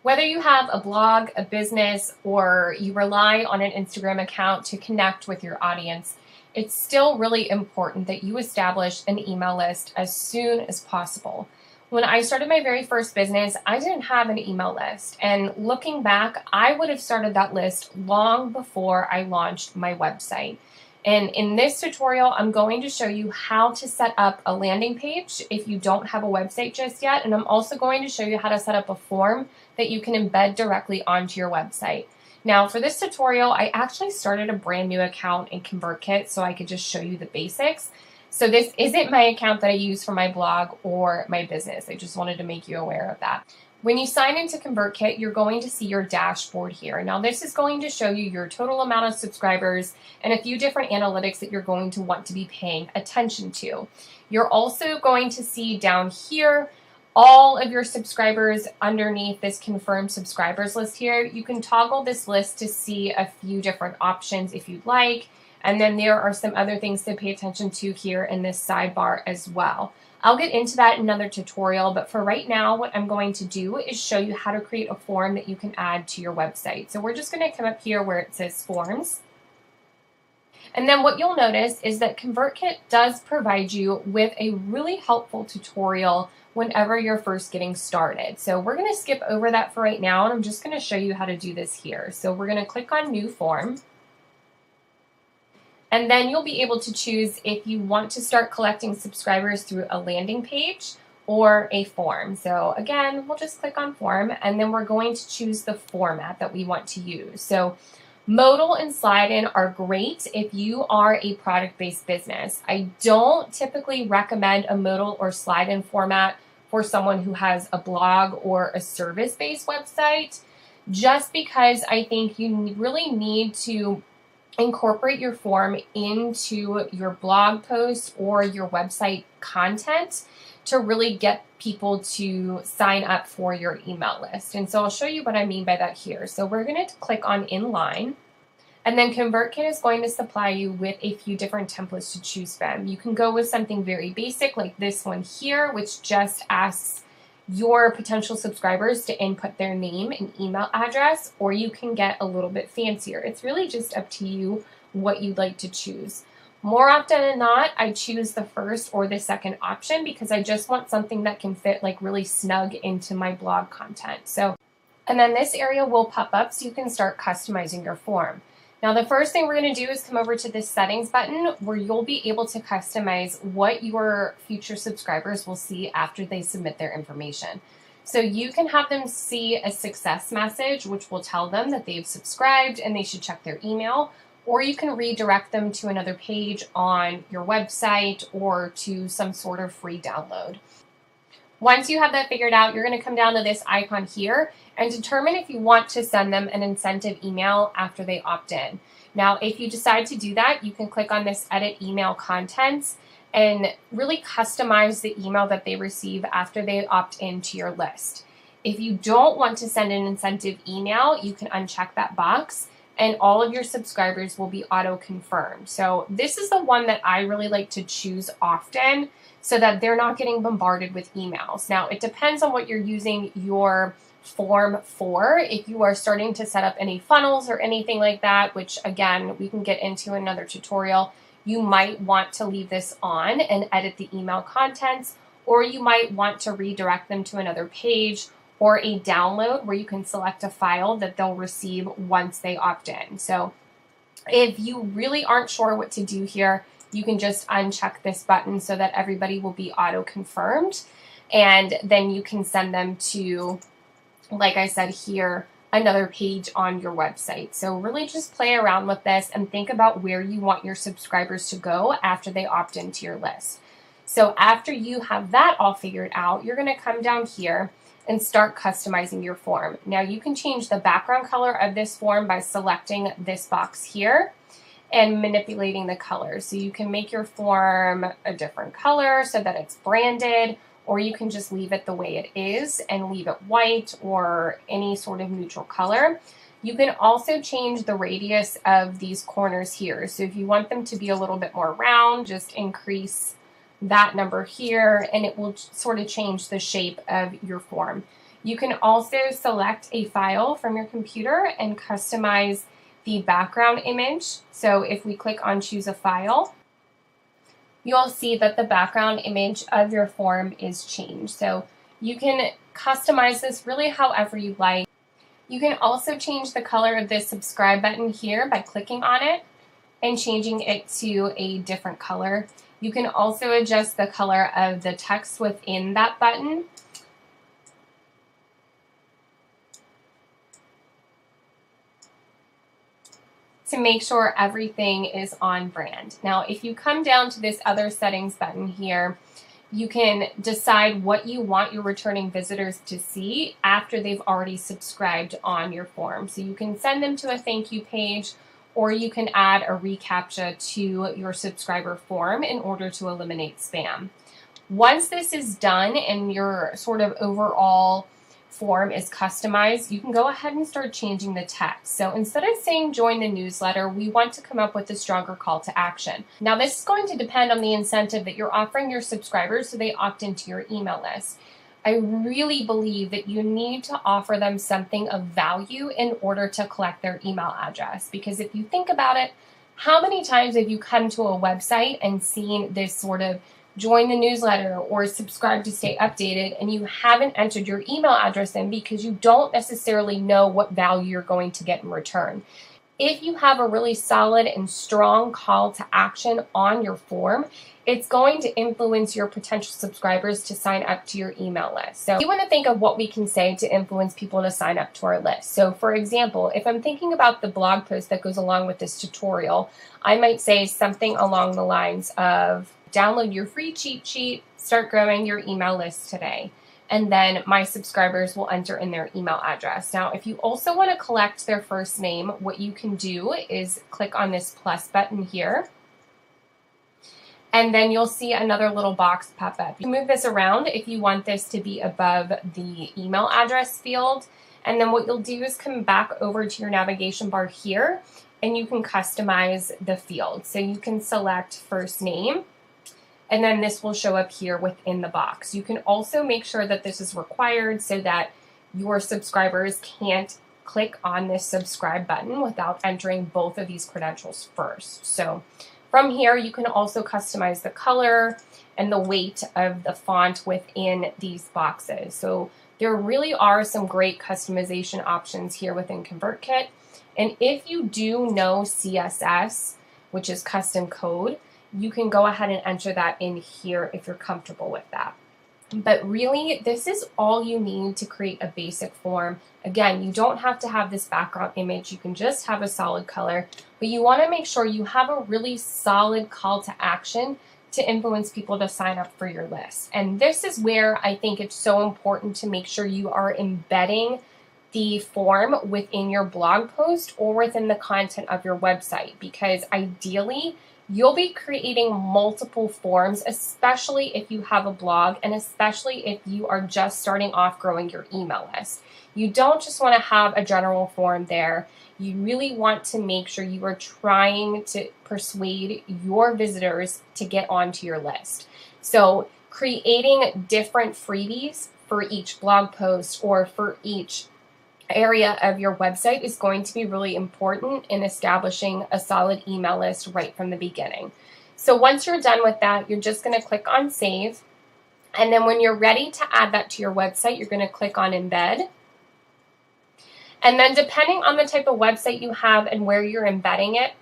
Whether you have a blog, a business, or you rely on an Instagram account to connect with your audience, it's still really important that you establish an email list as soon as possible. When I started my very first business, I didn't have an email list. And looking back, I would have started that list long before I launched my website. And in this tutorial, I'm going to show you how to set up a landing page if you don't have a website just yet. And I'm also going to show you how to set up a form that you can embed directly onto your website. Now, for this tutorial, I actually started a brand new account in ConvertKit so I could just show you the basics. So this isn't my account that I use for my blog or my business. I just wanted to make you aware of that. When you sign into ConvertKit, you're going to see your dashboard here. Now, this is going to show you your total amount of subscribers and a few different analytics that you're going to want to be paying attention to. You're also going to see down here all of your subscribers underneath this confirmed subscribers list here. You can toggle this list to see a few different options if you'd like. And then there are some other things to pay attention to here in this sidebar as well. I'll get into that in another tutorial, but for right now, what I'm going to do is show you how to create a form that you can add to your website. So we're just going to come up here where it says Forms. And then what you'll notice is that ConvertKit does provide you with a really helpful tutorial whenever you're first getting started. So we're going to skip over that for right now, and I'm just going to show you how to do this here. So we're going to click on New Form. And then you'll be able to choose if you want to start collecting subscribers through a landing page or a form. So again, we'll just click on Form, and then we're going to choose the format that we want to use. So modal and slide-in are great if you are a product-based business. I don't typically recommend a modal or slide-in format for someone who has a blog or a service-based website, just because I think you really need to incorporate your form into your blog post or your website content to really get people to sign up for your email list. And so I'll show you what I mean by that here. So we're going to click on Inline, and then ConvertKit is going to supply you with a few different templates to choose from. You can go with something very basic like this one here, which just asks your potential subscribers to input their name and email address, or you can get a little bit fancier. It's really just up to you what you'd like to choose. More often than not, I choose the first or the second option because I just want something that can fit like really snug into my blog content. And then this area will pop up so you can start customizing your form. Now, the first thing we're going to do is come over to this settings button where you'll be able to customize what your future subscribers will see after they submit their information. So you can have them see a success message, which will tell them that they've subscribed and they should check their email, or you can redirect them to another page on your website or to some sort of free download. Once you have that figured out, you're going to come down to this icon here and determine if you want to send them an incentive email after they opt in. Now, if you decide to do that, you can click on this Edit Email Contents and really customize the email that they receive after they opt into your list. If you don't want to send an incentive email, you can uncheck that box and all of your subscribers will be auto-confirmed. So this is the one that I really like to choose often so that they're not getting bombarded with emails. Now, it depends on what you're using your form for. If you are starting to set up any funnels or anything like that, which again, we can get into another tutorial, you might want to leave this on and edit the email contents, or you might want to redirect them to another page or a download where you can select a file that they'll receive once they opt in. So if you really aren't sure what to do here, you can just uncheck this button so that everybody will be auto-confirmed, and then you can send them to, like I said here, another page on your website. So really just play around with this and think about where you want your subscribers to go after they opt into your list. So after you have that all figured out, you're going to come down here and start customizing your form. Now you can change the background color of this form by selecting this box here and manipulating the colors. So you can make your form a different color so that it's branded, or you can just leave it the way it is and leave it white or any sort of neutral color. You can also change the radius of these corners here. So if you want them to be a little bit more round, just increase that number here and it will sort of change the shape of your form. You can also select a file from your computer and customize the background image. So if we click on choose a file, you'll see that the background image of your form is changed. So you can customize this really however you like. You can also change the color of this subscribe button here by clicking on it and changing it to a different color. You can also adjust the color of the text within that button. To make sure everything is on brand. Now, if you come down to this other settings button here, you can decide what you want your returning visitors to see after they've already subscribed on your form. So you can send them to a thank you page, or you can add a reCAPTCHA to your subscriber form in order to eliminate spam. Once this is done and your sort of overall form is customized, you can go ahead and start changing the text. So instead of saying join the newsletter, we want to come up with a stronger call to action. Now this is going to depend on the incentive that you're offering your subscribers so they opt into your email list. I really believe that you need to offer them something of value in order to collect their email address. Because if you think about it, how many times have you come to a website and seen this sort of join the newsletter or subscribe to stay updated, and you haven't entered your email address in because you don't necessarily know what value you're going to get in return? If you have a really solid and strong call to action on your form, it's going to influence your potential subscribers to sign up to your email list. So you want to think of what we can say to influence people to sign up to our list. So for example, if I'm thinking about the blog post that goes along with this tutorial, I might say something along the lines of, download your free cheat sheet, start growing your email list today. And then my subscribers will enter in their email address. Now, if you also want to collect their first name, what you can do is click on this plus button here. And then you'll see another little box pop up. You can move this around if you want this to be above the email address field. And then what you'll do is come back over to your navigation bar here, and you can customize the field. So you can select first name, and then this will show up here within the box. You can also make sure that this is required so that your subscribers can't click on this subscribe button without entering both of these credentials first. So from here, you can also customize the color and the weight of the font within these boxes. So there really are some great customization options here within ConvertKit. And if you do know CSS, which is custom code, you can go ahead and enter that in here if you're comfortable with that. But really, this is all you need to create a basic form. Again, you don't have to have this background image. You can just have a solid color, but you want to make sure you have a really solid call to action to influence people to sign up for your list. And this is where I think it's so important to make sure you are embedding the form within your blog post or within the content of your website, because ideally, you'll be creating multiple forms, especially if you have a blog and especially if you are just starting off growing your email list. You don't just want to have a general form there. You really want to make sure you are trying to persuade your visitors to get onto your list. So creating different freebies for each blog post or for each area of your website is going to be really important in establishing a solid email list right from the beginning. So once you're done with that, you're just going to click on save. And then when you're ready to add that to your website, you're going to click on embed. And then depending on the type of website you have and where you're embedding it,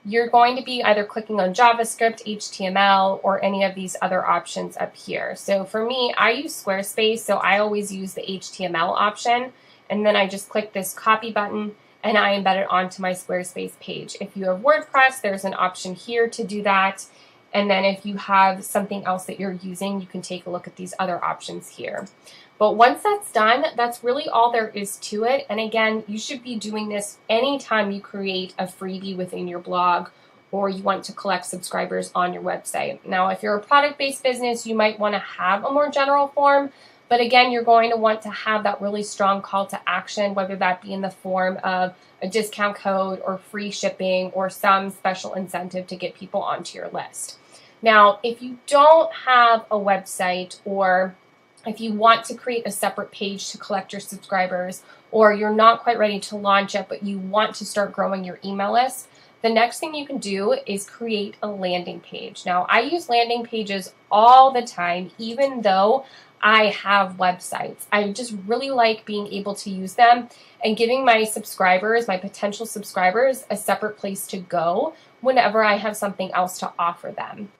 you're going to be either clicking on JavaScript, HTML, or any of these other options up here. So for me, I use Squarespace, so I always use the HTML option. And then I just click this copy button and I embed it onto my Squarespace page. If you have WordPress, there's an option here to do that. And then if you have something else that you're using, you can take a look at these other options here. But once that's done, that's really all there is to it. And again, you should be doing this anytime you create a freebie within your blog or you want to collect subscribers on your website. Now, if you're a product-based business, you might want to have a more general form. But again, you're going to want to have that really strong call to action, whether that be in the form of a discount code or free shipping or some special incentive to get people onto your list. Now, if you don't have a website or if you want to create a separate page to collect your subscribers, or you're not quite ready to launch it, but you want to start growing your email list, the next thing you can do is create a landing page. Now, I use landing pages all the time, even though I have websites. I just really like being able to use them and giving my subscribers, my potential subscribers, a separate place to go whenever I have something else to offer them.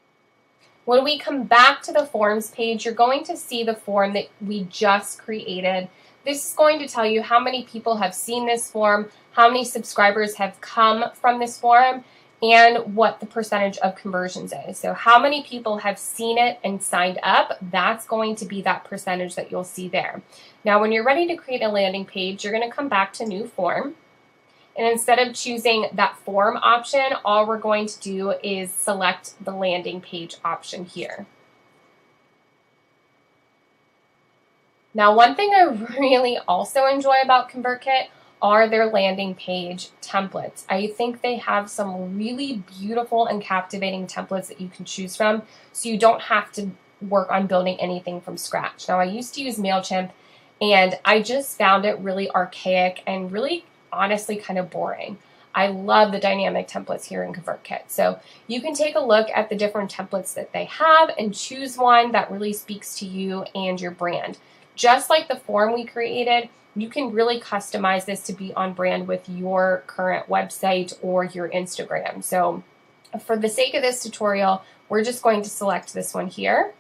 When we come back to the forms page, you're going to see the form that we just created. This is going to tell you how many people have seen this form, how many subscribers have come from this form, and what the percentage of conversions is. So how many people have seen it and signed up, that's going to be that percentage that you'll see there. Now, when you're ready to create a landing page, you're going to come back to new form. And instead of choosing that form option, all we're going to do is select the landing page option here. Now, one thing I really also enjoy about ConvertKit are their landing page templates. I think they have some really beautiful and captivating templates that you can choose from, so you don't have to work on building anything from scratch. Now, I used to use MailChimp, and I just found it really archaic and really honestly kind of boring. I love the dynamic templates here in ConvertKit. So you can take a look at the different templates that they have and choose one that really speaks to you and your brand. Just like the form we created, you can really customize this to be on brand with your current website or your Instagram. So for the sake of this tutorial, we're just going to select this one here.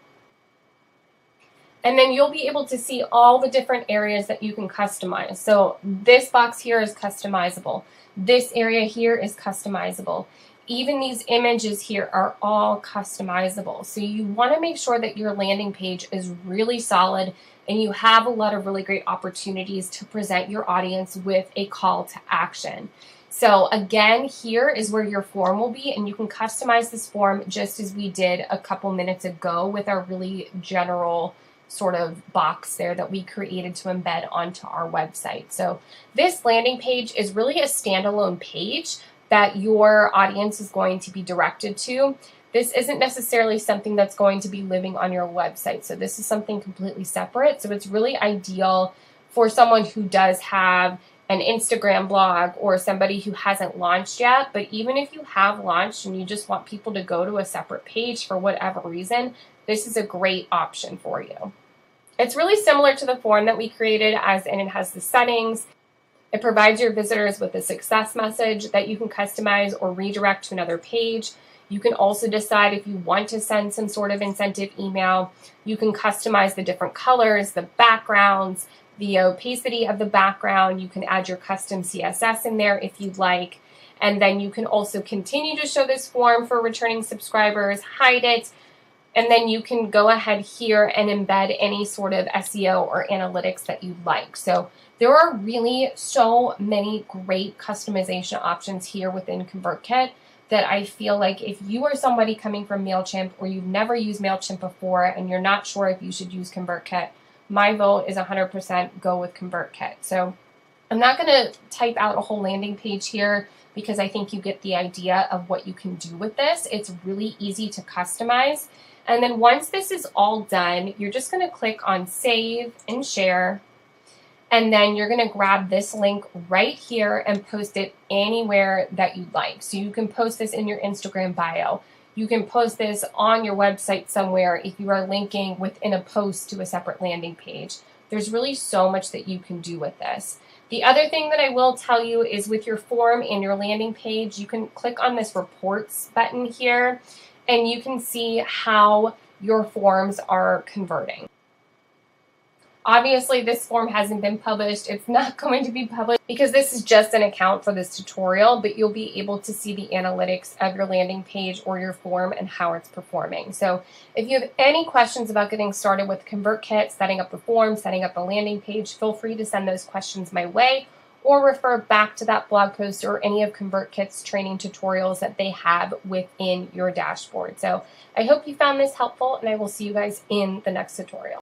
And then you'll be able to see all the different areas that you can customize. So this box here is customizable. This area here is customizable. Even these images here are all customizable. So you want to make sure that your landing page is really solid and you have a lot of really great opportunities to present your audience with a call to action. So again, here is where your form will be, and you can customize this form just as we did a couple minutes ago with our really general sort of box there that we created to embed onto our website. So this landing page is really a standalone page that your audience is going to be directed to. This isn't necessarily something that's going to be living on your website. So this is something completely separate. So it's really ideal for someone who does have an Instagram blog or somebody who hasn't launched yet. But even if you have launched and you just want people to go to a separate page for whatever reason, this is a great option for you. It's really similar to the form that we created, and it has the settings. It provides your visitors with a success message that you can customize or redirect to another page. You can also decide if you want to send some sort of incentive email. You can customize the different colors, the backgrounds, the opacity of the background. You can add your custom CSS in there if you'd like. And then you can also continue to show this form for returning subscribers, hide it, and then you can go ahead here and embed any sort of SEO or analytics that you'd like. So there are really so many great customization options here within ConvertKit that I feel like if you are somebody coming from MailChimp or you've never used MailChimp before and you're not sure if you should use ConvertKit, my vote is 100% go with ConvertKit. So I'm not going to type out a whole landing page here because I think you get the idea of what you can do with this. It's really easy to customize. And then once this is all done, you're just going to click on Save and Share. And then you're going to grab this link right here and post it anywhere that you'd like. So you can post this in your Instagram bio. You can post this on your website somewhere if you are linking within a post to a separate landing page. There's really so much that you can do with this. The other thing that I will tell you is with your form and your landing page, you can click on this reports button here and you can see how your forms are converting. Obviously, this form hasn't been published. It's not going to be published because this is just an account for this tutorial, but you'll be able to see the analytics of your landing page or your form and how it's performing. So if you have any questions about getting started with ConvertKit, setting up the form, setting up the landing page, feel free to send those questions my way or refer back to that blog post or any of ConvertKit's training tutorials that they have within your dashboard. So I hope you found this helpful, and I will see you guys in the next tutorial.